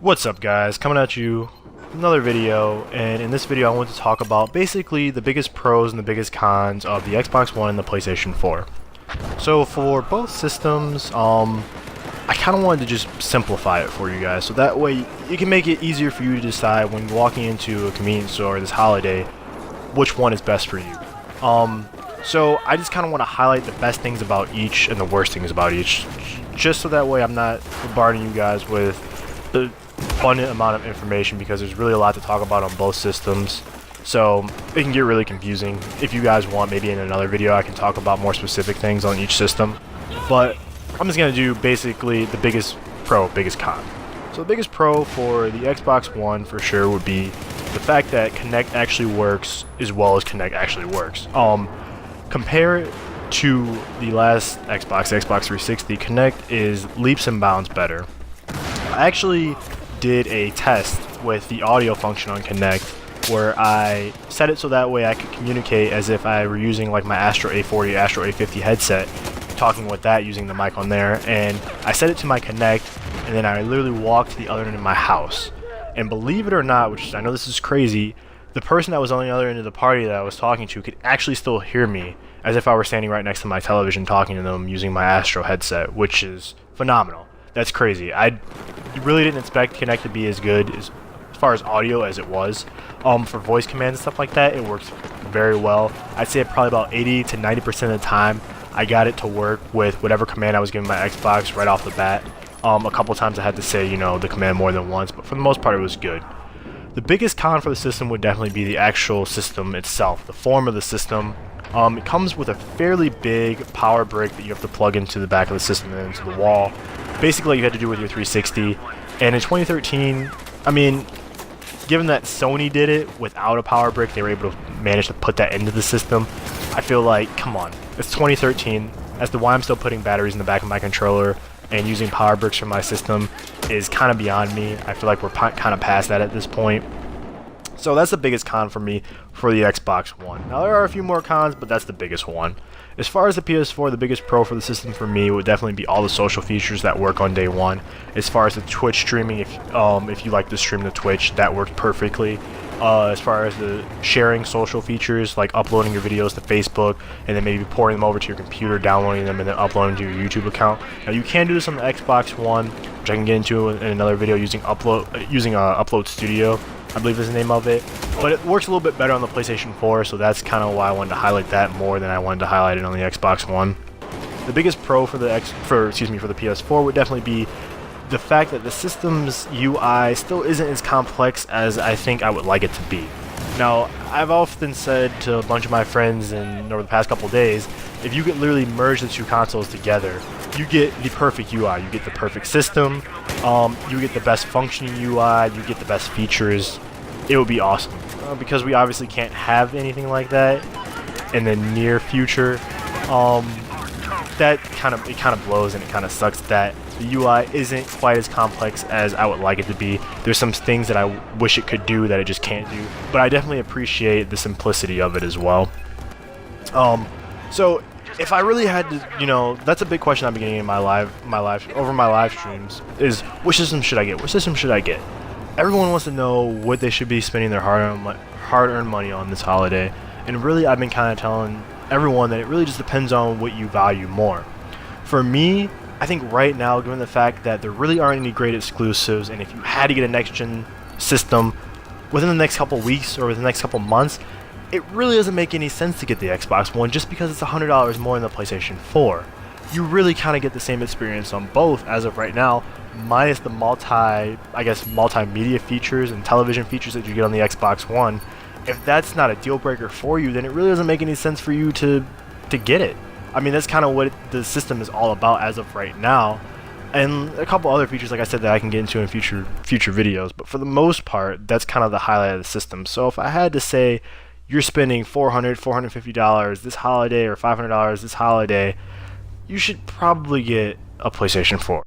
What's up guys, coming at you with another video, and in this video I want to talk about basically the biggest pros and the biggest cons of the Xbox One and the PlayStation 4. So for both systems, I kind of wanted to just simplify it for you guys, so that way it can make it easier for you to decide when walking into a convenience store this holiday which one is best for you. So I just kind of want to highlight the best things about each and the worst things about each, just so that way I'm not bombarding you guys with the abundant amount of information, because there's really a lot to talk about on both systems, so it can get really confusing. If you guys want, maybe in another video I can talk about more specific things on each system, but I'm just going to do basically the biggest pro, biggest con. So the biggest pro for the Xbox One for sure would be the fact that Kinect actually works as well as Kinect actually works. Compare it to the last Xbox 360, Kinect is leaps and bounds better. I actually did a test with the audio function on Kinect where I set it so that way I could communicate as if I were using like my Astro A40, Astro A50 headset, talking with that using the mic on there, and I set it to my Kinect, and then I literally walked to the other end of my house. And believe it or not, which I know this is crazy, the person that was on the other end of the party that I was talking to could actually still hear me as if I were standing right next to my television talking to them using my Astro headset, which is phenomenal. That's crazy. I really didn't expect Kinect to be as good as far as audio as it was. For voice commands and stuff like that, it works very well. I'd say probably about 80 to 90% of the time I got it to work with whatever command I was giving my Xbox right off the bat. A couple times I had to say, the command more than once, but for the most part it was good. The biggest con for the system would definitely be the actual system itself, the form of the system. It comes with a fairly big power brick that you have to plug into the back of the system and into the wall. Basically, you had to do with your 360. And in 2013, I mean, given that Sony did it without a power brick, they were able to manage to put that into the system. I feel like, come on, it's 2013. As to why I'm still putting batteries in the back of my controller and using power bricks for my system is kind of beyond me. I feel like we're kind of past that at this point. So that's the biggest con for me for the Xbox One. Now there are a few more cons, but that's the biggest one. As far as the PS4, the biggest pro for the system for me would definitely be all the social features that work on day one. As far as the Twitch streaming, if you like to stream to Twitch, that works perfectly. As far as the sharing social features, like uploading your videos to Facebook and then maybe porting them over to your computer, downloading them, and then uploading to your YouTube account. Now you can do this on the Xbox One, which I can get into in another video using Upload Studio, I believe is the name of it. But it works a little bit better on the PlayStation 4, so that's kind of why I wanted to highlight that more than I wanted to highlight it on the Xbox One. The biggest pro for the PS4 would definitely be the fact that the system's UI still isn't as complex as I think I would like it to be. Now, I've often said to a bunch of my friends over the past couple days, if you could literally merge the two consoles together, you get the perfect UI, you get the perfect system, you get the best functioning UI, you get the best features. It would be awesome. Because we obviously can't have anything like that in the near future, that kind of blows, and it kind of sucks that the UI isn't quite as complex as I would like it to be. There's some things that I wish it could do that it just can't do, but I definitely appreciate the simplicity of it as well. So if I really had to, that's a big question I've been getting in my live streams, is which system should I get? Which system should I get? Everyone wants to know what they should be spending their hard-earned money on this holiday, and really I've been kind of telling everyone that it really just depends on what you value more. For me, I think right now, given the fact that there really aren't any great exclusives, and if you had to get a next-gen system within the next couple weeks or within the next couple months, it really doesn't make any sense to get the Xbox One just because it's $100 more than the PlayStation 4. You really kind of get the same experience on both as of right now, minus the multimedia features and television features that you get on the Xbox One. If that's not a deal breaker for you, then it really doesn't make any sense for you to get it. I mean, that's kind of what the system is all about as of right now, and a couple other features, like I said, that I can get into in future videos. But for the most part, that's kind of the highlight of the system. So if I had to say you're spending $450 this holiday or $500 this holiday, you should probably get a PlayStation 4.